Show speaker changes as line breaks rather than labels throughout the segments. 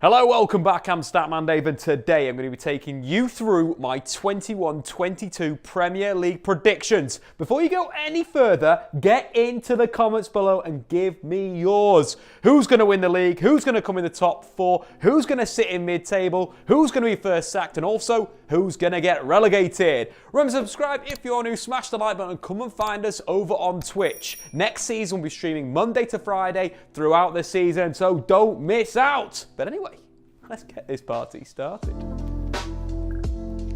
Hello, welcome back. I'm Statman Dave, and today I'm going to be taking you through my 21-22 Premier League predictions. Before you go any further, get into the comments below and give me yours. Who's going to win the league? Who's going to come in the top four? Who's going to sit in mid-table? Who's going to be first sacked? And also, who's going to get relegated? Remember to subscribe if you're new, smash the like button and come and find us over on Twitch. Next season we'll be streaming Monday to Friday throughout the season, so don't miss out. But anyway, let's get this party started.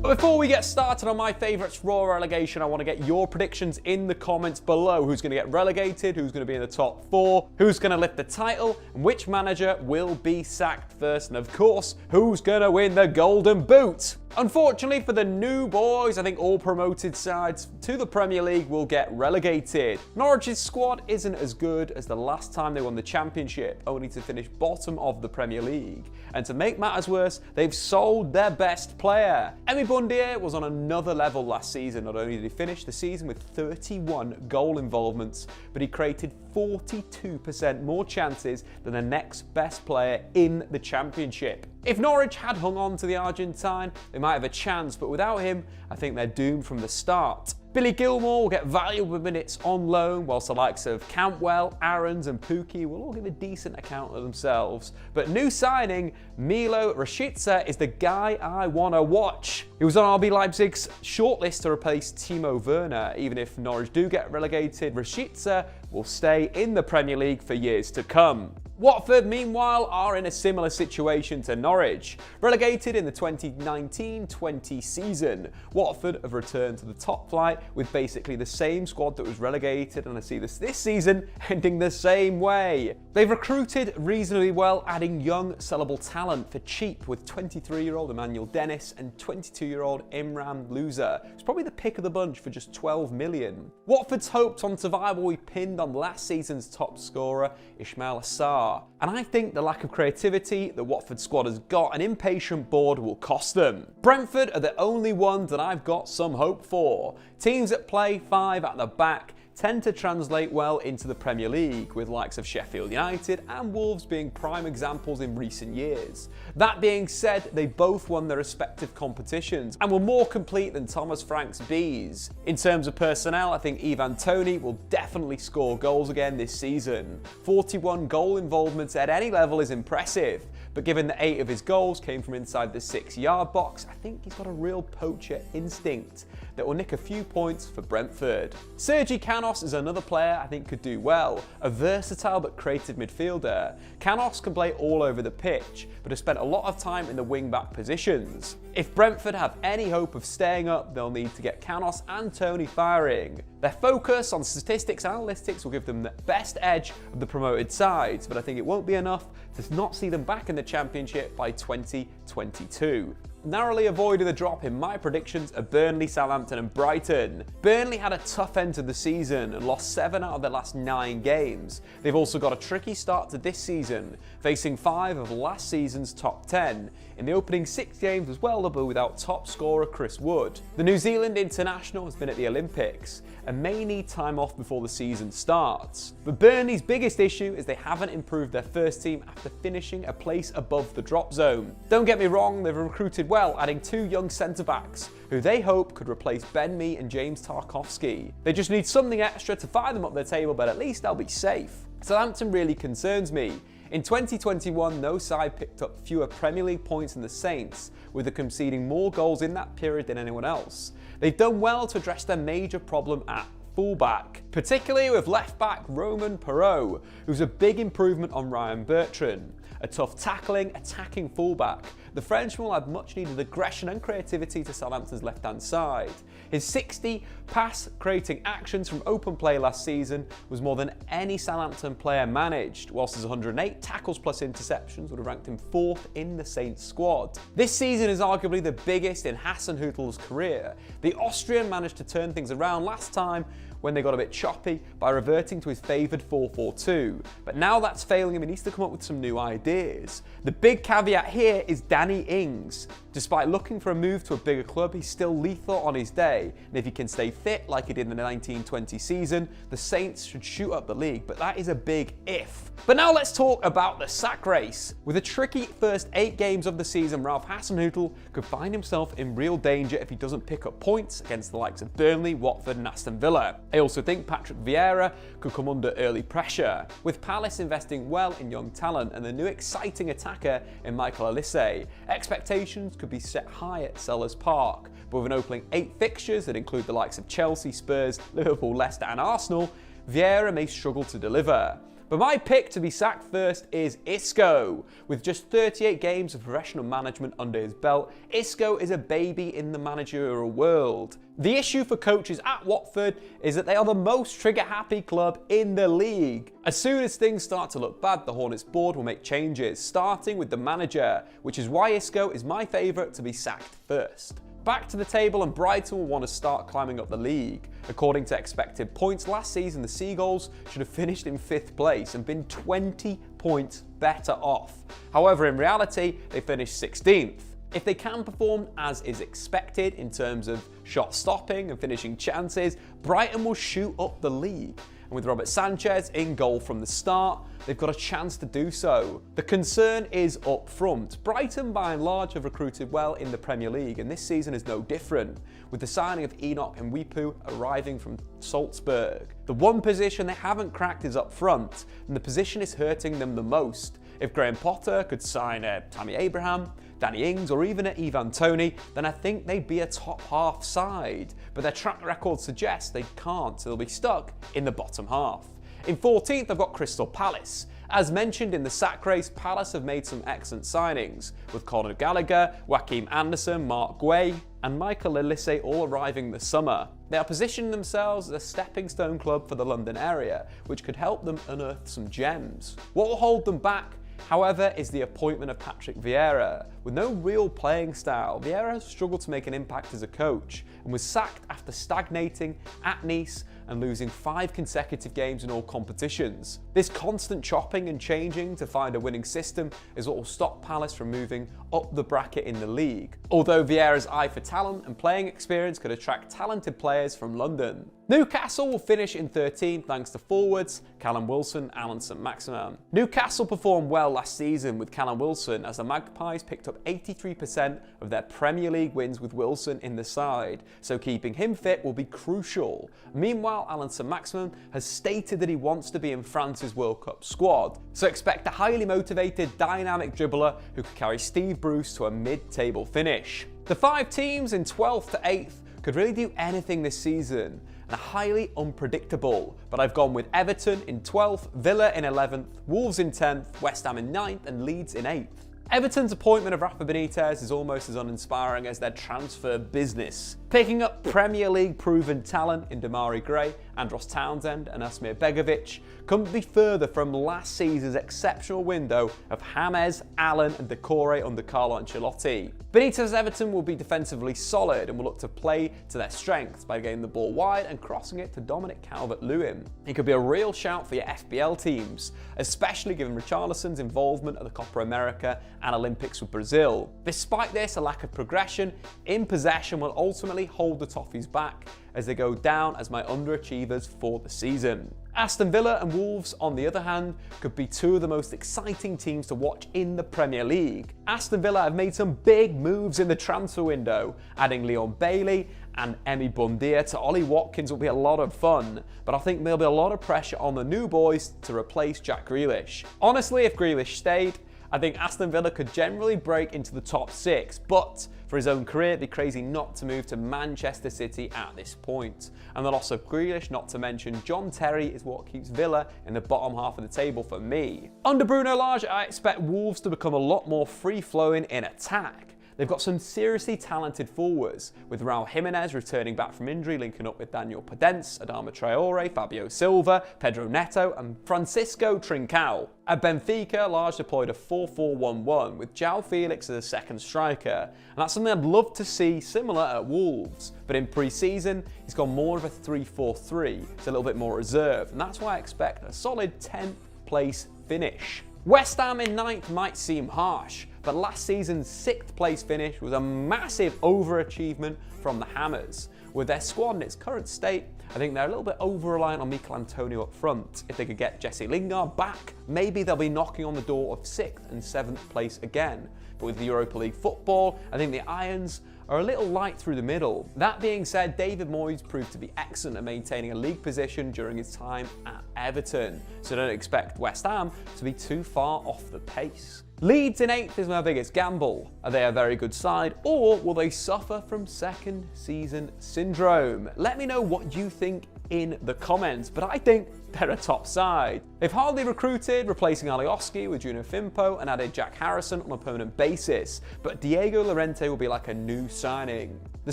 But before we get started on my favourites for relegation, I want to get your predictions in the comments below. Who's going to get relegated, who's going to be in the top four, who's going to lift the title, and which manager will be sacked first, and of course, who's going to win the Golden Boot. Unfortunately for the new boys, I think all promoted sides to the Premier League will get relegated. Norwich's squad isn't as good as the last time they won the Championship, only to finish bottom of the Premier League. And to make matters worse, they've sold their best player. Bundier was on another level last season. Not only did he finish the season with 31 goal involvements, but he created 42% more chances than the next best player in the Championship. If Norwich had hung on to the Argentine, they might have a chance, but without him, I think they're doomed from the start. Billy Gilmour will get valuable minutes on loan, whilst the likes of Cantwell, Aarons and Fupi will all give a decent account of themselves. But new signing, Milo Rashica, is the guy I want to watch. He was on RB Leipzig's shortlist to replace Timo Werner. Even if Norwich do get relegated, Rashica will stay in the Premier League for years to come. Watford, meanwhile, are in a similar situation to Norwich. Relegated in the 2019-20 season, Watford have returned to the top flight with basically the same squad that was relegated, and I see this season ending the same way. They've recruited reasonably well, adding young, sellable talent for cheap with 23-year-old Emmanuel Dennis and 22-year-old Imran Louza. It's probably the pick of the bunch for just 12 million. Watford's hopes on survival we pinned on last season's top scorer, Ismail Assar. And I think the lack of creativity the Watford squad has got, an impatient board, will cost them. Brentford are the only ones that I've got some hope for. Teams that play five at the back tend to translate well into the Premier League, with likes of Sheffield United and Wolves being prime examples in recent years. That being said, they both won their respective competitions and were more complete than Thomas Frank's Bees. In terms of personnel, I think Ivan Toney will definitely score goals again this season. 41 goal involvements at any level is impressive, but given that 8 of his goals came from inside the 6-yard box, I think he's got a real poacher instinct that will nick a few points for Brentford. Sergi Canos is another player I think could do well, a versatile but creative midfielder. Canos can play all over the pitch, but has spent a lot of time in the wing-back positions. If Brentford have any hope of staying up, they'll need to get Canos and Toney firing. Their focus on statistics and analytics will give them the best edge of the promoted sides, but I think it won't be enough to not see them back in the Championship by 2022. Narrowly avoided the drop in my predictions are Burnley, Southampton and Brighton. Burnley had a tough end to the season and lost 7 out of their last 9 games. They've also got a tricky start to this season, facing 5 of last season's top 10. In the opening 6 games as well, they'll be without top scorer Chris Wood. The New Zealand international has been at the Olympics and may need time off before the season starts. But Burnley's biggest issue is they haven't improved their first team after finishing a place above the drop zone. Don't get me wrong, they've recruited well, adding 2 young centre-backs who they hope could replace Ben Mee and James Tarkowski. They just need something extra to fire them up their table, but at least they'll be safe. Southampton really concerns me. In 2021, no side picked up fewer Premier League points than the Saints, with them conceding more goals in that period than anyone else. They've done well to address their major problem at fullback, particularly with left-back Roman Perrault, who's a big improvement on Ryan Bertrand. A tough tackling, attacking fullback, the Frenchman will add much needed aggression and creativity to Southampton's left-hand side. His 60 pass-creating actions from open play last season was more than any Southampton player managed, whilst his 108 tackles plus interceptions would have ranked him 4th in the Saints squad. This season is arguably the biggest in Hasenhüttl's career. The Austrian managed to turn things around last time when they got a bit choppy by reverting to his favoured 4-4-2. But now that's failing him, he needs to come up with some new ideas. The big caveat here is Danny Ings. Despite looking for a move to a bigger club, he's still lethal on his day, and if he can stay fit like he did in the 1920 season, the Saints should shoot up the league, but that is a big if. But now let's talk about the sack race. With a tricky first 8 games of the season, Ralph Hasenhüttl could find himself in real danger if he doesn't pick up points against the likes of Burnley, Watford and Aston Villa. I also think Patrick Vieira could come under early pressure, with Palace investing well in young talent and the new exciting attacker in Michael Olise. Expectations could be set high at Sellers Park, but with an opening 8 fixtures that include the likes of Chelsea, Spurs, Liverpool, Leicester and Arsenal, Vieira may struggle to deliver. But my pick to be sacked first is Isco. With just 38 games of professional management under his belt, Isco is a baby in the managerial world. The issue for coaches at Watford is that they are the most trigger-happy club in the league. As soon as things start to look bad, the Hornets board will make changes, starting with the manager, which is why Isco is my favourite to be sacked first. Back to the table, and Brighton will want to start climbing up the league. According to expected points last season, the Seagulls should have finished in 5th place and been 20 points better off. However, in reality, they finished 16th. If they can perform as is expected in terms of shot stopping and finishing chances, Brighton will shoot up the league. And with Robert Sanchez in goal from the start, they've got a chance to do so. The concern is up front. Brighton, by and large, have recruited well in the Premier League, and this season is no different, with the signing of Enoch and Mwipu arriving from Salzburg. The one position they haven't cracked is up front, and the position is hurting them the most. If Graham Potter could sign a Tammy Abraham, Danny Ings or even a Ivan Toney, then I think they'd be a top half side. But their track record suggests they can't, so they'll be stuck in the bottom half. In 14th, I've got Crystal Palace. As mentioned in the sack race, Palace have made some excellent signings, with Conor Gallagher, Joachim Anderson, Mark Guay and Michael Olise all arriving this summer. They are positioning themselves as a stepping stone club for the London area, which could help them unearth some gems. What will hold them back, however, is the appointment of Patrick Vieira. With no real playing style, Vieira has struggled to make an impact as a coach and was sacked after stagnating at Nice and losing 5 consecutive games in all competitions. This constant chopping and changing to find a winning system is what will stop Palace from moving up the bracket in the league. Although Vieira's eye for talent and playing experience could attract talented players from London. Newcastle will finish in 13th thanks to forwards Callum Wilson, Alan St-Maximin. Newcastle performed well last season with Callum Wilson as the Magpies picked up 83% of their Premier League wins with Wilson in the side, so keeping him fit will be crucial. Meanwhile, Alan St-Maximin has stated that he wants to be in France's World Cup squad, so expect a highly motivated, dynamic dribbler who could carry Steve Bruce to a mid-table finish. The 5 teams in 12th to 8th could really do anything this season and are highly unpredictable, but I've gone with Everton in 12th, Villa in 11th, Wolves in 10th, West Ham in 9th and Leeds in 8th. Everton's appointment of Rafa Benitez is almost as uninspiring as their transfer business. Picking up Premier League proven talent in Damari Gray, Andros Townsend and Asmir Begovic couldn't be further from last season's exceptional window of James, Allen and Decore under Carlo Ancelotti. Benitez's Everton will be defensively solid and will look to play to their strengths by getting the ball wide and crossing it to Dominic Calvert-Lewin. He could be a real shout for your FPL teams, especially given Richarlison's involvement at the Copa America and Olympics with Brazil. Despite this, a lack of progression in possession will ultimately hold the Toffees back as they go down as my underachievers for the season. Aston Villa and Wolves, on the other hand, could be 2 of the most exciting teams to watch in the Premier League. Aston Villa have made some big moves in the transfer window, adding Leon Bailey and Emi Buendia to Ollie Watkins will be a lot of fun, but I think there'll be a lot of pressure on the new boys to replace Jack Grealish. Honestly, if Grealish stayed, I think Aston Villa could generally break into the top 6, but for his own career, it'd be crazy not to move to Manchester City at this point. And the loss of Grealish, not to mention John Terry, is what keeps Villa in the bottom half of the table for me. Under Bruno Lage, I expect Wolves to become a lot more free-flowing in attack. They've got some seriously talented forwards, with Raul Jimenez returning back from injury, linking up with Daniel Podence, Adama Traore, Fabio Silva, Pedro Neto and Francisco Trincao. At Benfica, Lage deployed a 4-4-1-1 with João Felix as a second striker, and that's something I'd love to see similar at Wolves. But in pre-season, he's gone more of a 3-4-3, it's a little bit more reserved, and that's why I expect a solid 10th place finish. West Ham in 9th might seem harsh, but last season's 6th place finish was a massive overachievement from the Hammers. With their squad in its current state, I think they're a little bit over-reliant on Mikel Antonio up front. If they could get Jesse Lingard back, maybe they'll be knocking on the door of 6th and 7th place again. But with the Europa League football, I think the Irons are a little light through the middle. That being said, David Moyes proved to be excellent at maintaining a league position during his time at Everton, so don't expect West Ham to be too far off the pace. Leeds in 8th is my biggest gamble. Are they a very good side, or will they suffer from second season syndrome? Let me know what you think in the comments, but I think they're a top side. They've hardly recruited, replacing Alioski with Juno Fimpo and added Jack Harrison on a permanent basis, but Diego Llorente will be like a new signing. The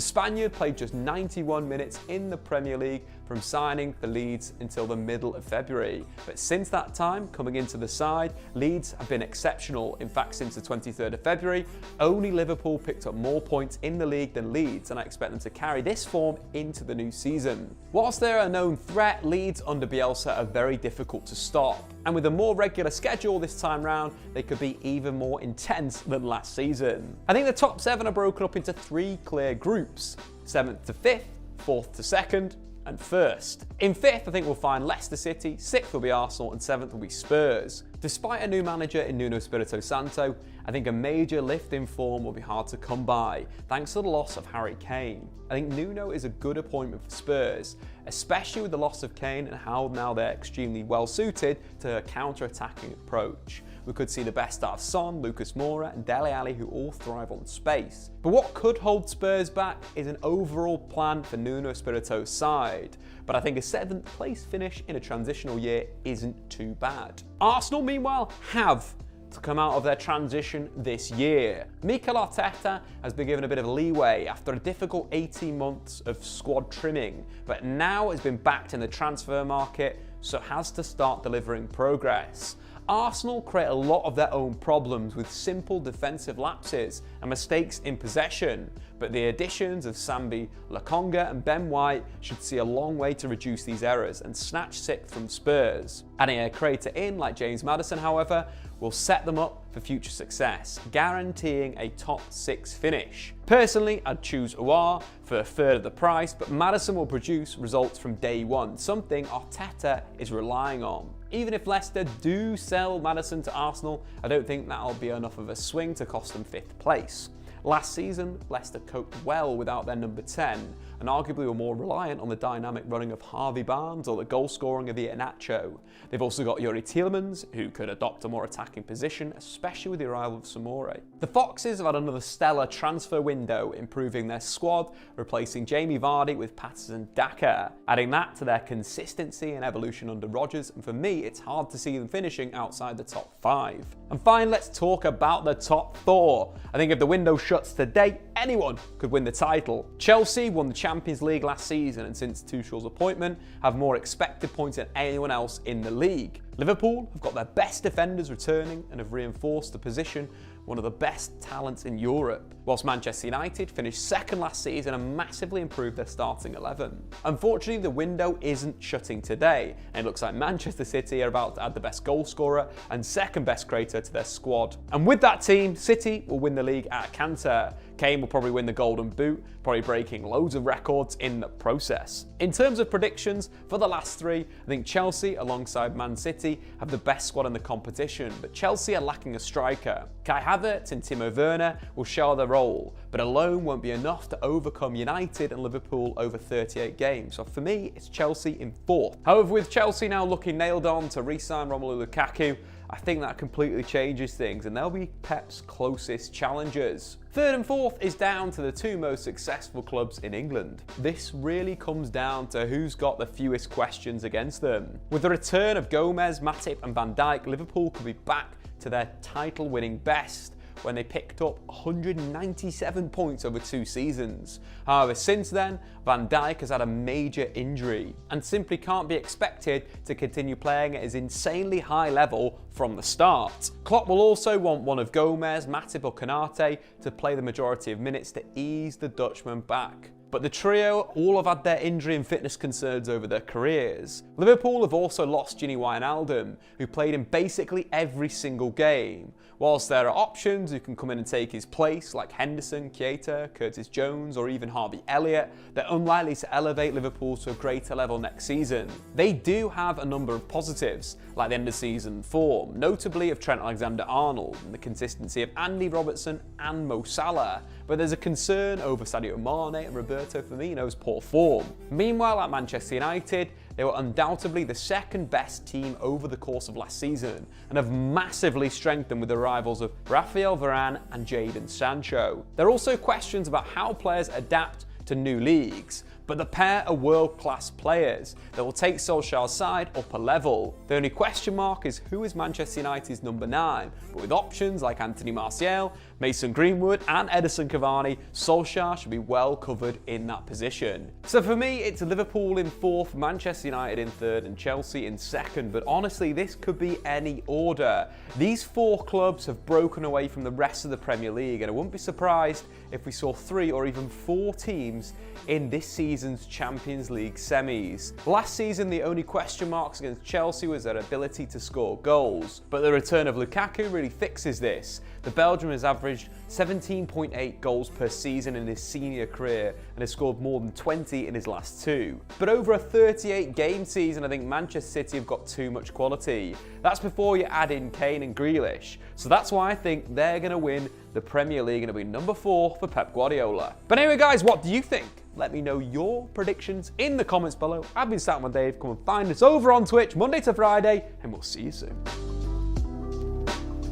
Spaniard played just 91 minutes in the Premier League from signing for Leeds until the middle of February. But since that time, coming into the side, Leeds have been exceptional. In fact, since the 23rd of February, only Liverpool picked up more points in the league than Leeds, and I expect them to carry this form into the new season. Whilst they're a known threat, Leeds under Bielsa are very difficult to stop. And with a more regular schedule this time round, they could be even more intense than last season. I think the top 7 are broken up into 3 clear groups: 7th to 5th, 4th to 2nd, and 1st. In 5th, I think we'll find Leicester City, 6th will be Arsenal, and 7th will be Spurs. Despite a new manager in Nuno Espirito Santo, I think a major lift in form will be hard to come by, thanks to the loss of Harry Kane. I think Nuno is a good appointment for Spurs, especially with the loss of Kane and how now they're extremely well suited to a counter-attacking approach. We could see the best out of Son, Lucas Moura and Dele Alli, who all thrive on space. But what could hold Spurs back is an overall plan for Nuno Espirito's side. But I think a 7th place finish in a transitional year isn't too bad. Arsenal, meanwhile, have to come out of their transition this year. Mikel Arteta has been given a bit of leeway after a difficult 18 months of squad trimming, but now has been backed in the transfer market, so has to start delivering progress. Arsenal create a lot of their own problems with simple defensive lapses and mistakes in possession, but the additions of Sambi Lokonga and Ben White should see a long way to reduce these errors and snatch 6th from Spurs. Adding a creator in like James Maddison, however, will set them up for future success, guaranteeing a top 6 finish. Personally, I'd choose Aouar for a third of the price, but Maddison will produce results from day one, something Arteta is relying on. Even if Leicester do sell Maddison to Arsenal, I don't think that'll be enough of a swing to cost them 5th place. Last season, Leicester coped well without their number 10, and arguably were more reliant on the dynamic running of Harvey Barnes or the goal scoring of Iheanacho. They've also got Yuri Tielemans, who could adopt a more attacking position, especially with the arrival of Samore. The Foxes have had another stellar transfer window, improving their squad, replacing Jamie Vardy with Patterson Daka, adding that to their consistency and evolution under Rodgers, and for me, it's hard to see them finishing outside the top 5. And finally, let's talk about the top 4. I think if the window shuts today, anyone could win the title. Chelsea won the Champions League last season, and since Tuchel's appointment, have more expected points than anyone else in the league. Liverpool have got their best defenders returning and have reinforced the position one of the best talents in Europe, whilst Manchester United finished 2nd last season and massively improved their starting 11. Unfortunately, the window isn't shutting today, and it looks like Manchester City are about to add the best goal scorer and 2nd best creator to their squad. And with that team, City will win the league at a canter. Kane will probably win the Golden Boot, probably breaking loads of records in the process. In terms of predictions, for the last 3, I think Chelsea, alongside Man City, have the best squad in the competition, but Chelsea are lacking a striker. Kai Havertz and Timo Werner will share their role, but alone won't be enough to overcome United and Liverpool over 38 games. So for me, it's Chelsea in 4th. However, with Chelsea now looking nailed on to re-sign Romelu Lukaku, I think that completely changes things, and they'll be Pep's closest challengers. 3rd and 4th is down to the 2 most successful clubs in England. This really comes down to who's got the fewest questions against them. With the return of Gomez, Matip and Van Dijk, Liverpool could be back to their title-winning best, when they picked up 197 points over 2 seasons. However, since then, Van Dijk has had a major injury and simply can't be expected to continue playing at his insanely high level from the start. Klopp will also want one of Gomez, Matip or Konate to play the majority of minutes to ease the Dutchman back. But the trio all have had their injury and fitness concerns over their careers. Liverpool have also lost Gini Wijnaldum, who played in basically every single game. Whilst there are options who can come in and take his place, like Henderson, Keita, Curtis Jones or even Harvey Elliott, they're unlikely to elevate Liverpool to a greater level next season. They do have a number of positives, like the end of season form, notably of Trent Alexander-Arnold and the consistency of Andy Robertson and Mo Salah, but there's a concern over Sadio Mane and Roberto Firmino's poor form. Meanwhile, at Manchester United, they were undoubtedly the second best team over the course of last season and have massively strengthened with the arrivals of Rafael Varane and Jadon Sancho. There are also questions about how players adapt to new leagues, but the pair are world-class players that will take Solskjaer's side up a level. The only question mark is who is Manchester United's number 9, but with options like Anthony Martial, Mason Greenwood and Edison Cavani, Solskjaer should be well covered in that position. So for me, it's Liverpool in 4th, Manchester United in 3rd and Chelsea in 2nd, but honestly this could be any order. These 4 clubs have broken away from the rest of the Premier League and I wouldn't be surprised if we saw 3 or even 4 teams in this season's Champions League semis. Last season, the only question marks against Chelsea was their ability to score goals, but the return of Lukaku really fixes this. The Belgian has averaged 17.8 goals per season in his senior career and has scored more than 20 in his last 2. But over a 38-game season, I think Manchester City have got too much quality. That's before you add in Kane and Grealish. So that's why I think they're going to win the Premier League and it'll be number 4 for Pep Guardiola. But anyway guys, what do you think? Let me know your predictions in the comments below. I've been Statman Dave. Come and find us over on Twitch Monday to Friday and we'll see you soon.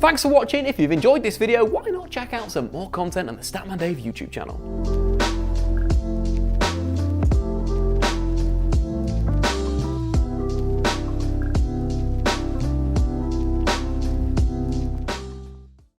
Thanks for watching. If you've enjoyed this video, why not check out some more content on the Statman Dave YouTube channel.